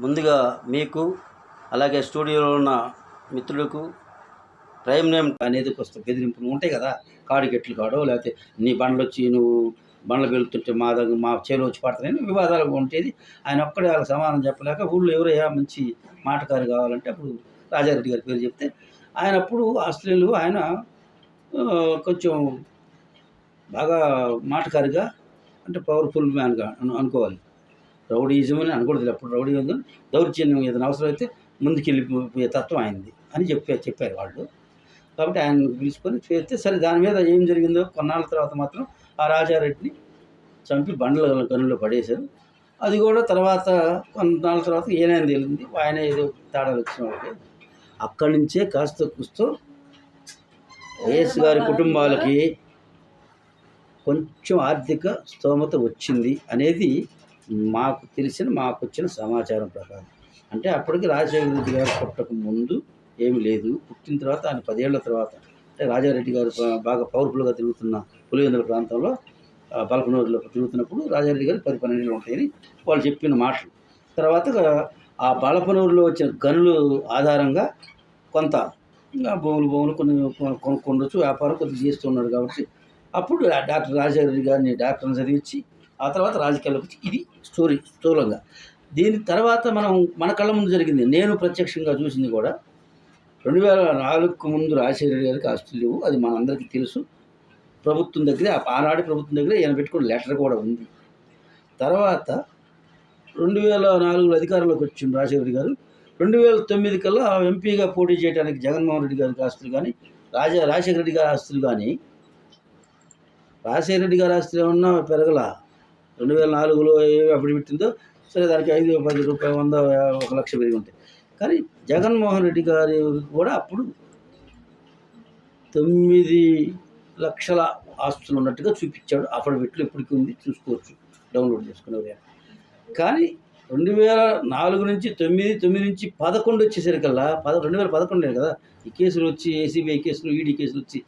ముందుగా మీకు అలాగే స్టూడియోలో ఉన్న మిత్రులకు ప్రైమ్ నేమ్ అనేది కొంచెం బెదిరింపులు ఉంటాయి కదా. కాడికెట్లు కాడో లేకపోతే నీ బండ్లు వచ్చి నువ్వు బండ్లు వెళ్తుంటే మా చేలో వచ్చి పడతాయని వివాదాలు ఉండేది. ఆయన ఒక్కడే వాళ్ళకి సమాధానం చెప్పలేక ఊళ్ళో ఎవరయ్యా మంచి మాటకారు కావాలంటే అప్పుడు రాజారెడ్డి గారి పేరు చెప్తే ఆయన అప్పుడు ఆస్ట్రేలియాలో ఆయన కొంచెం బాగా మాటకారిగా అంటే పవర్ఫుల్ మ్యాన్గా అనుకోవాలి. రౌడీయిజం అని అనకూడదు, అప్పుడు రౌడీయిజం దౌర్జన్యం ఏదైనా అవసరమైతే ముందుకెళ్ళిపోయే తత్వం అయింది అని చెప్పారు వాళ్ళు. కాబట్టి ఆయన పిలుచుకొని చేస్తే సరే దాని మీద ఏం జరిగిందో కొన్నాళ్ళ తర్వాత మాత్రం ఆ రాజారెడ్డిని చంపి బండ్ల గనుల్లో పడేశారు. అది కూడా తర్వాత కొన్నాళ్ళ తర్వాత ఏనైనా తెలిసింది, ఆయన ఏదో తేడాలు వచ్చిన వాళ్ళకి అక్కడి నుంచే కాస్త కూస్తో వైఎస్ గారి కుటుంబాలకి కొంచెం ఆర్థిక స్తోమత వచ్చింది అనేది మాకు వచ్చిన సమాచారం ప్రకారం. అంటే అప్పటికి రాజశేఖర రెడ్డి గారు పుట్టక ముందు ఏమి లేదు, పుట్టిన తర్వాత ఆయన 10 ఏళ్ల తర్వాత అంటే రాజారెడ్డి గారు బాగా పవర్ఫుల్గా తిరుగుతున్న పులివెందుల ప్రాంతంలో పలకనూరులో తిరుగుతున్నప్పుడు రాజారెడ్డి గారు 10-12 ఏళ్ళు ఉంటాయని వాళ్ళు చెప్పిన మాటలు. తర్వాత ఆ బలపనూరులో వచ్చిన గనులు ఆధారంగా కొంత భూములు కొన్ని కొనుక్కొండొచ్చు, వ్యాపారం కొద్దిగా చేస్తున్నాడు. కాబట్టి అప్పుడు డాక్టర్ రాజారెడ్డి గారిని డాక్టర్ని చదివించి ఆ తర్వాత రాజకీయాల్లోకి వచ్చి ఇది స్టోరీ స్థూలంగా. దీని తర్వాత మన కళ్ళ ముందు జరిగింది, నేను ప్రత్యక్షంగా చూసింది కూడా 2004కు ముందు రాజశేఖర గారికి ఆస్తులు లేవు, అది మనందరికీ తెలుసు. ప్రభుత్వం దగ్గరే ఆనాటి ప్రభుత్వం దగ్గరే ఈయన పెట్టుకున్న లెటర్ కూడా ఉంది. తర్వాత 2004లో అధికారంలోకి వచ్చిన రాజశేఖర గారు 2009 కల్లా ఎంపీగా పోటీ చేయడానికి జగన్మోహన్ రెడ్డి గారికి ఆస్తులు కానీ రాజశేఖర రెడ్డి గారి ఆస్తులు కానీ రాజశేఖర రెడ్డి గారి ఆస్తులు ఏమన్నా పెరగల. 2004లో అప్పుడు పెట్టిందో సరే దానికి 5, 10 రూపాయలు 100, 1 లక్ష పెరిగి ఉంటాయి. కానీ జగన్మోహన్ రెడ్డి గారి కూడా అప్పుడు 9 లక్షల ఆస్తులు ఉన్నట్టుగా చూపించాడు. అఫిడవిట్లు ఇప్పటికీ ఉంది, చూసుకోవచ్చు, డౌన్లోడ్ చేసుకునేవారు. కానీ 2004 నుంచి 9 నుంచి 11 వచ్చేసరికల్లా 2011 కదా ఈ కేసులు వచ్చి, సిబిఐ కేసులు, ఈడీ కేసులు వచ్చి,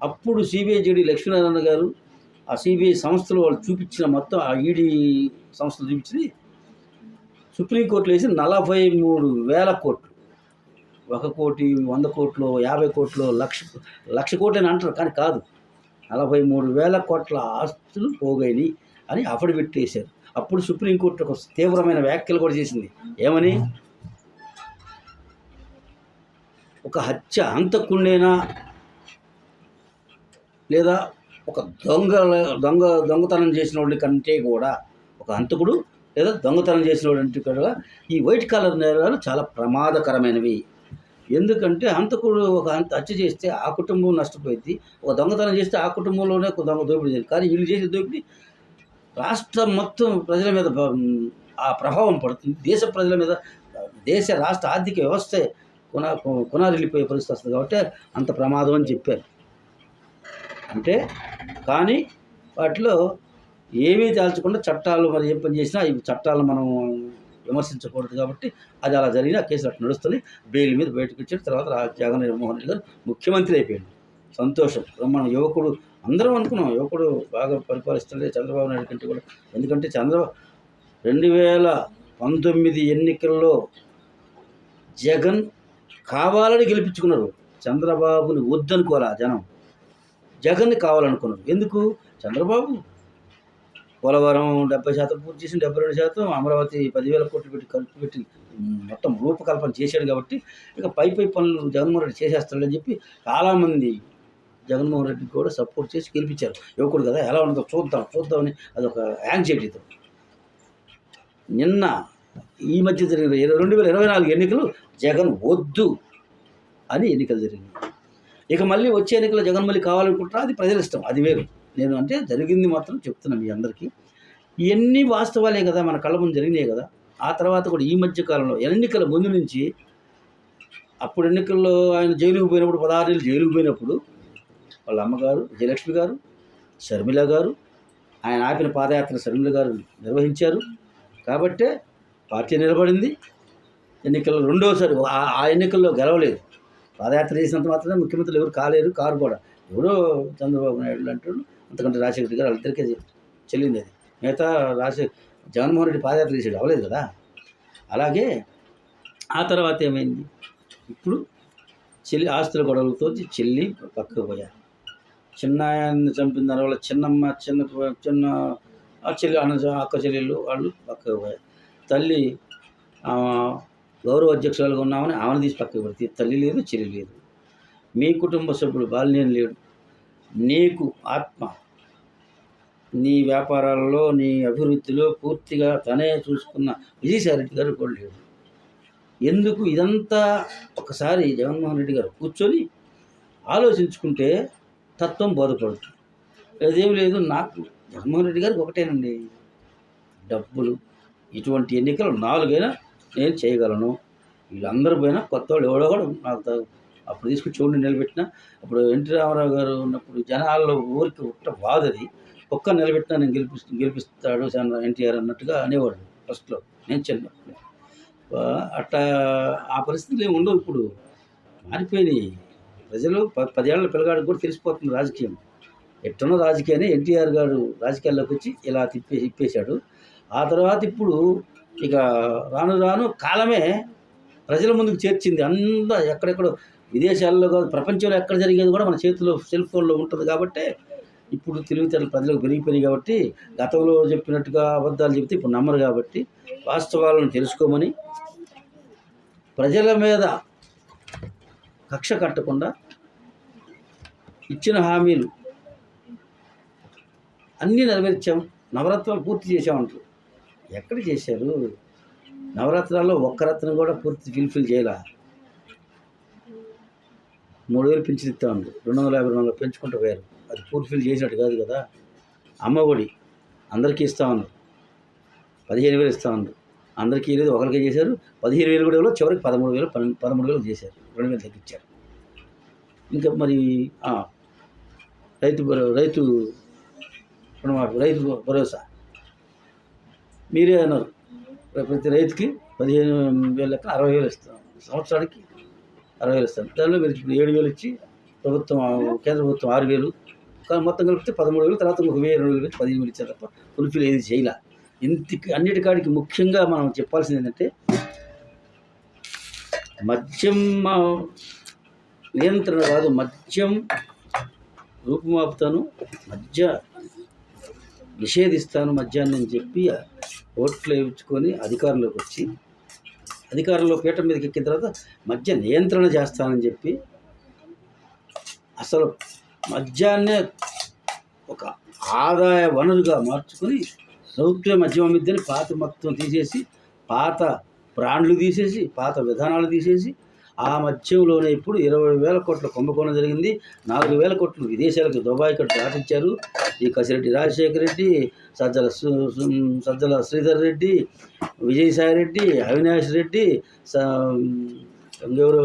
అప్పుడు సిబిఐ జేడీ లక్ష్మీనారాయణ గారు ఆ సిబిఐ సంస్థలు వాళ్ళు చూపించిన మొత్తం ఆ ఈడీ సంస్థలు చూపించింది సుప్రీంకోర్టులో వేసి 43,000 కోట్లు. 1 కోటి 100 కోట్లు 50 కోట్లు లక్ష కోట్లు అని అంటారు, కానీ కాదు, 43,000 కోట్ల ఆస్తులు పోగైని అని అఫిడవిట్ వేశారు. అప్పుడు సుప్రీంకోర్టు ఒక తీవ్రమైన వ్యాఖ్యలు కూడా చేసింది. ఏమని, ఒక హంతకుండేనా లేదా ఒక దొంగతనం చేసిన వాళ్ళ కంటే కూడా, ఒక హంతకుడు లేదా దొంగతనం చేసిన వాళ్ళంటే కూడా ఈ వైట్ కాలర్ నేరాలు చాలా ప్రమాదకరమైనవి. ఎందుకంటే హంతకుడు ఒక హత్య చేస్తే ఆ కుటుంబం నష్టపోయింది, ఒక దొంగతనం చేస్తే ఆ కుటుంబంలోనే ఒక దోపిడీ చేయాలి. కానీ వీళ్ళు చేసే దోపిడీ రాష్ట్రం మొత్తం ప్రజల మీద ఆ ప్రభావం పడుతుంది, దేశ ప్రజల మీద, దేశ రాష్ట్ర ఆర్థిక వ్యవస్థ కొనారిల్లిపోయే పరిస్థితి వస్తుంది. కాబట్టి అంత ప్రమాదం అని చెప్పారు. అంటే కానీ వాటిలో ఏమీ దాల్చకుండా చట్టాలు మరి ఏం పని చేసినా ఈ చట్టాలను మనం విమర్శించకూడదు. కాబట్టి అది అలా జరిగిన కేసులు అట్లా నడుస్తుంది. బెయిల్ మీద బయటకు వచ్చిన తర్వాత జగన్మోహన్ రెడ్డి గారు ముఖ్యమంత్రి అయిపోయాడు. సంతోషం, మనం యువకుడు అందరం అనుకున్నాం, యువకుడు బాగా పరిపాలిస్తుండే చంద్రబాబు నాయుడు కంటే కూడా. ఎందుకంటే 2019 ఎన్నికల్లో జగన్ కావాలని గెలిపించుకున్నారు, చంద్రబాబుని వద్దనుకోవాలా జనం, జగన్ని కావాలనుకున్నారు. ఎందుకు, చంద్రబాబు పోలవరం 70% పూర్తి చేసి 72%, అమరావతి 10,000 కోట్లు పెట్టి మొత్తం రూపకల్పన చేశాడు. కాబట్టి ఇక పై పనులు జగన్మోహన్ రెడ్డి చేసేస్తాడని చెప్పి చాలామంది జగన్మోహన్ రెడ్డికి కూడా సపోర్ట్ చేసి గెలిపించారు. యువకుడు కదా, ఎలా ఉంటుందో చూద్దామని అదొక యాంగ్జైటీతో. నిన్న ఈ మధ్య జరిగిన 2024 ఎన్నికలు జగన్ వద్దు అని ఎన్నికలు జరిగింది. ఇక మళ్ళీ వచ్చే ఎన్నికల్లో జగన్ మళ్ళీ కావాలనుకుంటారా, అది ప్రజల ఇష్టం, అది వేరు. నేను అంటే జరిగింది మాత్రం చెప్తున్నాను మీ అందరికీ. ఇవన్నీ వాస్తవాలే కదా, మన కళ్ళ ముందు జరిగినాయి కదా. ఆ తర్వాత కూడా ఈ మధ్య కాలంలో ఎన్నికల ముందు నుంచి, అప్పుడు ఎన్నికల్లో ఆయన జైలుకు పోయినప్పుడు 16 ఏళ్ళు జైలుకు పోయినప్పుడు వాళ్ళ అమ్మగారు విజయలక్ష్మి గారు, షర్మిల గారు, ఆయన ఆపిన పాదయాత్ర షర్మిల గారు నిర్వహించారు. కాబట్టే పార్టీ నిలబడింది. ఎన్నికల్లో రెండోసారి ఆ ఎన్నికల్లో గెలవలేదు, పాదయాత్ర చేసినంత మాత్రమే ముఖ్యమంత్రులు ఎవరు కాలేరు, కారు కూడా ఎవరో చంద్రబాబు నాయుడు అంటాడు, అంతకంటే రాజశేఖర రెడ్డి గారు వాళ్ళిద్దరికే చెల్లింది. అది మిగతా జగన్మోహన్ రెడ్డి పాదయాత్ర చేసాడు, అవ్వలేదు కదా. అలాగే ఆ తర్వాత ఏమైంది, ఇప్పుడు చెల్లి ఆస్తుల గొడవలతో చెల్లి పక్కకు పోయారు. చిన్నాయన్ని చంపిన దానివల్ల చిన్నమ్మ చిన్న చిన్న ఆ చెల్లి అక్క చెల్లెళ్ళు వాళ్ళు పక్కకు పోయారు. తల్లి గౌరవ అధ్యక్షురాలుగా ఉన్నామని ఆమెను తీసి పక్కకు పెడితే తల్లి లేదు, చెల్లి లేదు. మీ కుటుంబ సభ్యుడు బాలినేని లేడు. నీకు ఆత్మ నీ వ్యాపారాలలో నీ అభివృద్ధిలో పూర్తిగా తనే చూసుకున్న విజయసాయిరెడ్డి గారు కూడా లేడు. ఎందుకు ఇదంతా ఒకసారి జగన్మోహన్ రెడ్డి గారు కూర్చొని ఆలోచించుకుంటే తత్వం బోధపడుతుంది. అదేం లేదు, నాకు జగన్మోహన్ రెడ్డి గారికి ఒకటేనండి, డబ్బులు. ఇటువంటి ఎన్నికలు 4 నేను చేయగలను. వీళ్ళందరూ పోయినా కొత్త వాళ్ళు ఎవడో కూడా నాకు అప్పుడు తీసుకుని చూడండి నిలబెట్టిన. అప్పుడు ఎన్టీ రామారావు గారు ఉన్నప్పుడు జనాల్లో ఊరికి ఉట్ట బాధది, ఒక్క నిలబెట్టినా నేను గెలిపిస్తాడు ఎన్టీఆర్ అన్నట్టుగా అనేవాడు ఫస్ట్లో నేను చిన్నప్పుడు. అట్టా ఆ పరిస్థితులు ఏమి ఉండవు, ఇప్పుడు మారిపోయినాయి. ప్రజలు 10 ఏళ్ల పిల్లగాడికి కూడా తెలిసిపోతుంది రాజకీయం. ఎట్టున్న రాజకీయాన్ని ఎన్టీఆర్ గారు రాజకీయాల్లోకి వచ్చి ఇలా తిప్పేశాడు. ఆ తర్వాత ఇప్పుడు ఇక రాను రాను కాలమే ప్రజల ముందుకు చేర్చింది. అంతా ఎక్కడెక్కడో విదేశాల్లో కాదు, ప్రపంచంలో ఎక్కడ జరిగేది కూడా మన చేతిలో సెల్ ఫోన్లో ఉంటుంది. కాబట్టి ఇప్పుడు తెలివితేటలు ప్రజలకు పెరిగిపోయినాయి. కాబట్టి గతంలో చెప్పినట్టుగా అబద్ధాలు చెబితే ఇప్పుడు నమ్మరు. కాబట్టి వాస్తవాలను తెలుసుకోమని, ప్రజల మీద కక్ష కట్టకుండా ఇచ్చిన హామీలు అన్నీ నెరవేర్చాం, నవరత్నాలు పూర్తి చేసామంటారు. ఎక్కడ చేశారు? నవరత్నాల్లో ఒక్క రత్నం కూడా పూర్తి ఫిల్ఫిల్ చేయాల. 3000 పింఛన్ ఇస్తా ఉంది, 250 పెంచుకుంటూ పోయారు. అది ఫుల్ఫిల్ చేసినట్టు కాదు కదా. అమ్మఒడి అందరికీ ఇస్తా ఉన్నారు, 15,000 ఇస్తా ఉన్నారు. అందరికీ లేదు, ఒకరికే చేశారు. 15,000 కూడా ఎవరో చివరికి 13,000 13,000 చేశారు, 2,000 తగ్గించారు. ఇంకా మరి రైతు రుణమాఫీ, రైతు భరోసా మీరే అన్నారు, ప్రతి రైతుకి 15,000 లెక్క 60,000 ఇస్తాం, సంవత్సరానికి 60,000 ఇస్తాను. దానిలో మీరు 7,000 ఇచ్చి ప్రభుత్వం, కేంద్ర ప్రభుత్వం 6,000, కానీ మొత్తం కలిపితే 13,000, తర్వాత ఒక 1,000 2,000 ఇచ్చి 15,000 ఇచ్చారు తప్ప ఫుల్ఫిల్ ఏది చేయాల. అన్నిటికాడికి ముఖ్యంగా మనం చెప్పాల్సింది ఏంటంటే, మద్యం నియంత్రణ కాదు, మద్యం రూపుమాపుతాను, నిషేధిస్తాను మద్యాన్ని అని చెప్పి ఓట్లు వేయించుకొని అధికారంలోకి వచ్చి, అధికారంలో పీఠం మీదకి ఎక్కిన తర్వాత మద్య నియంత్రణ చేస్తానని చెప్పి అసలు మద్యాన్నే ఒక ఆదాయ వనరుగా మార్చుకొని ప్రభుత్వ మద్యం అమ్మిద్దని పాత మొత్తం తీసేసి, పాత బ్రాండ్లు తీసేసి, పాత విధానాలు తీసేసి, ఆ మద్యంలోనే ఇప్పుడు 20,000 కోట్ల కుంభకోణం జరిగింది. 4,000 కోట్లు విదేశాలకు దుబాయ్ కట్టు దాటించారు. ఈ కసిరెడ్డి రాజశేఖర రెడ్డి, సజ్జల శ్రీధర్ రెడ్డి, విజయసాయిరెడ్డి, అవినాష్ రెడ్డి, ఇంకెవరు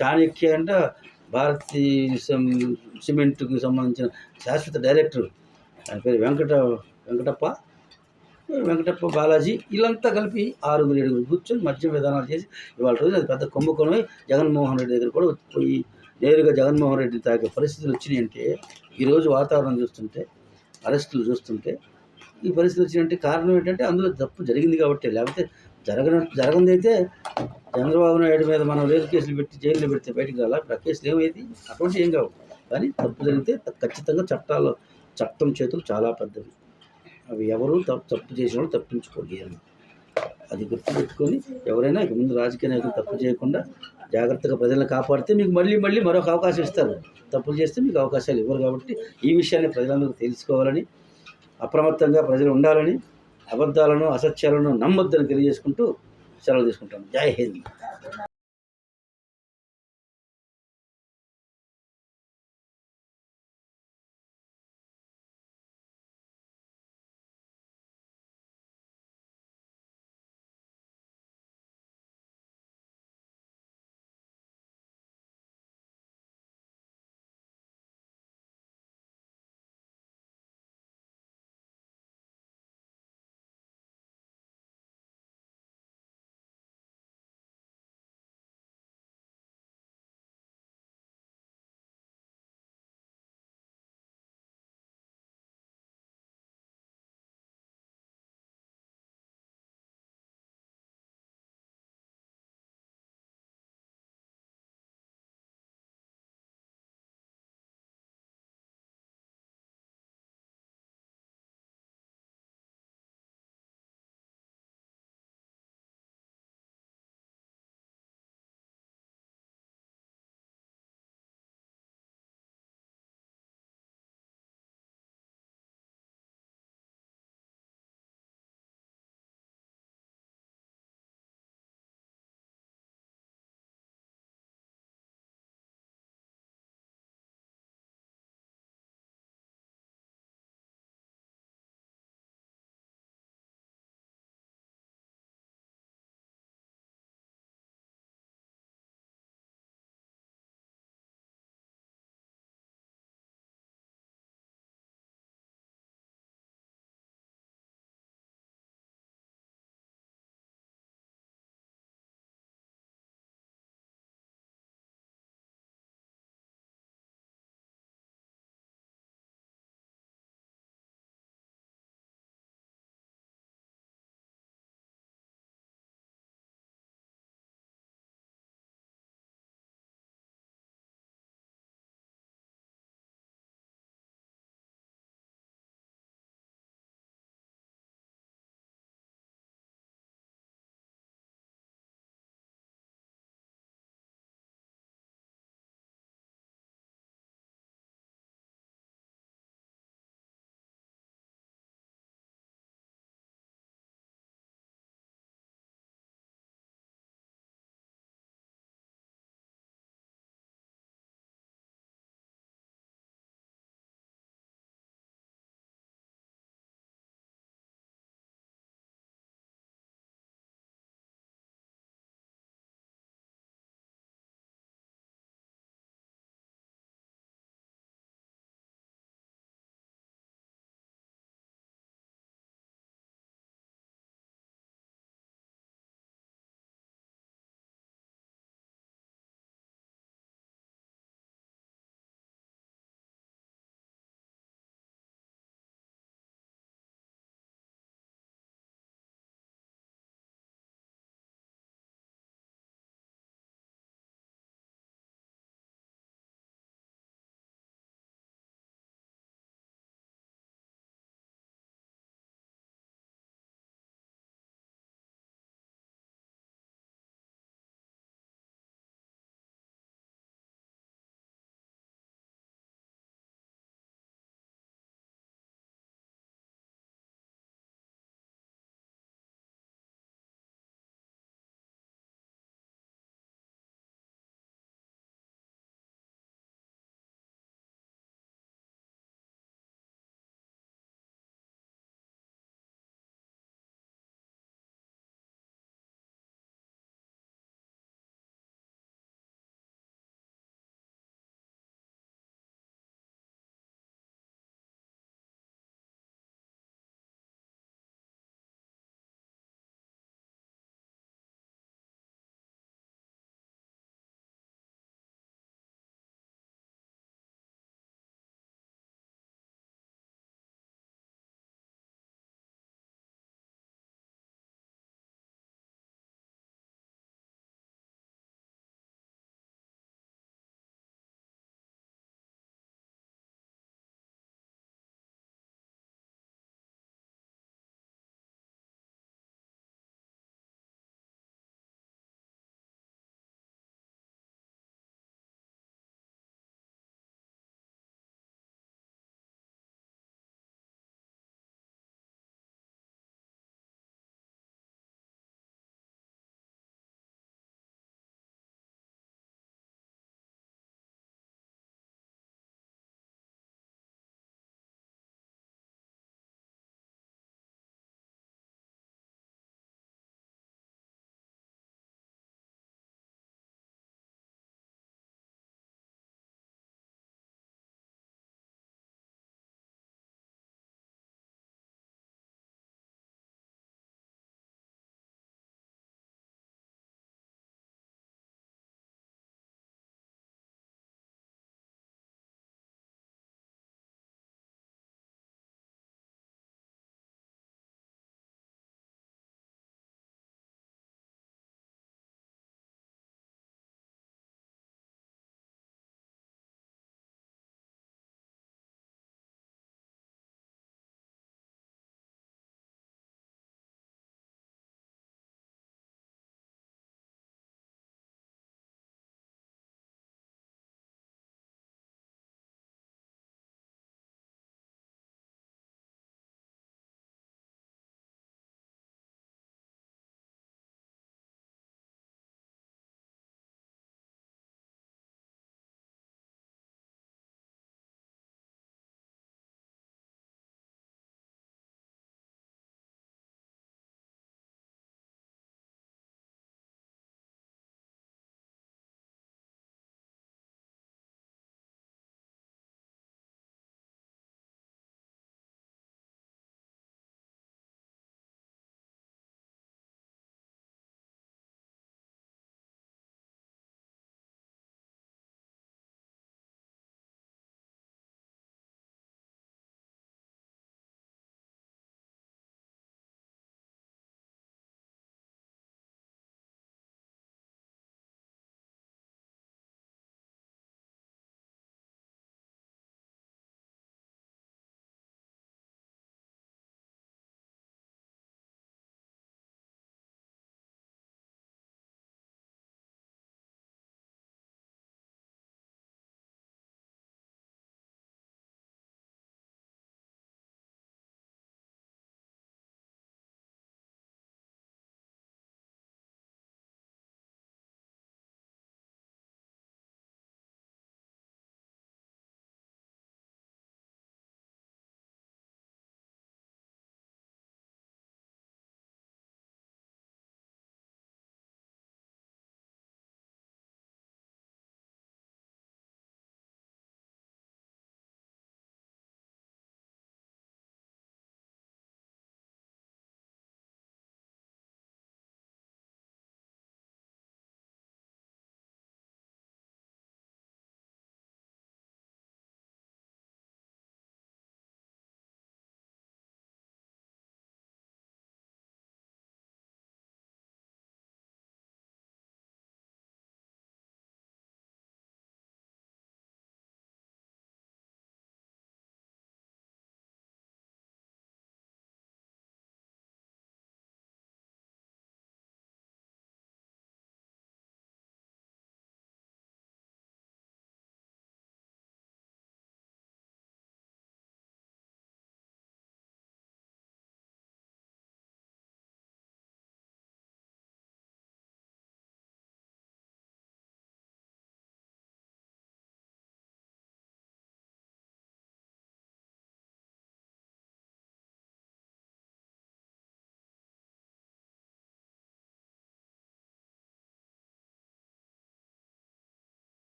చాణక్య అంట, భారతీ సిమెంట్కి సంబంధించిన శాశ్వత డైరెక్టర్, ఆయన పేరు వెంకటప్ప బాలాజీ, వీళ్ళంతా కలిపి 6-7 కూర్చొని మద్యం విధానాలు చేసి ఇవాళ రోజు అది పెద్ద కుంభకోణమై జగన్మోహన్ రెడ్డి దగ్గర కూడా పోయి నేరుగా జగన్మోహన్ రెడ్డి తాగే పరిస్థితులు వచ్చినాయంటే, ఈరోజు వాతావరణం చూస్తుంటే, అరెస్టులు చూస్తుంటే ఈ పరిస్థితులు వచ్చినాయంటే కారణం ఏంటంటే అందులో తప్పు జరిగింది కాబట్టి. లేకపోతే జరగనిదైతే చంద్రబాబు నాయుడు మీద మనం రేపు కేసులు పెట్టి జైల్లో పెడితే బయటికి రాలా. ఇప్పుడు ఆ కేసులు ఏమైంది? అటువంటి ఏం కావు. కానీ తప్పు జరిగితే ఖచ్చితంగా చట్టం చేతులు చాలా పెద్దవి. అవి ఎవరు తప్పు చేసిన వాళ్ళు తప్పించుకోలేరు. అది గుర్తుపెట్టుకొని ఎవరైనా ఇక ముందు రాజకీయ నాయకులు తప్పు చేయకుండా జాగ్రత్తగా ప్రజలను కాపాడితే మీకు మళ్ళీ మరొక అవకాశం ఇస్తారు. తప్పులు చేస్తే మీకు అవకాశాలు ఇవ్వరు. కాబట్టి ఈ విషయాన్ని ప్రజలందరూ తెలుసుకోవాలని, అప్రమత్తంగా ప్రజలు ఉండాలని, అబద్ధాలను అసత్యాలను నమ్మొద్దని తెలియజేసుకుంటూ సెలవు తీసుకుంటాను. జై హింద్.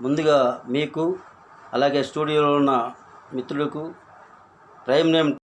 ముందుగా మీకు అలాగే స్టూడియోలో ఉన్న మిత్రులకు ప్రైమ్ నేమ్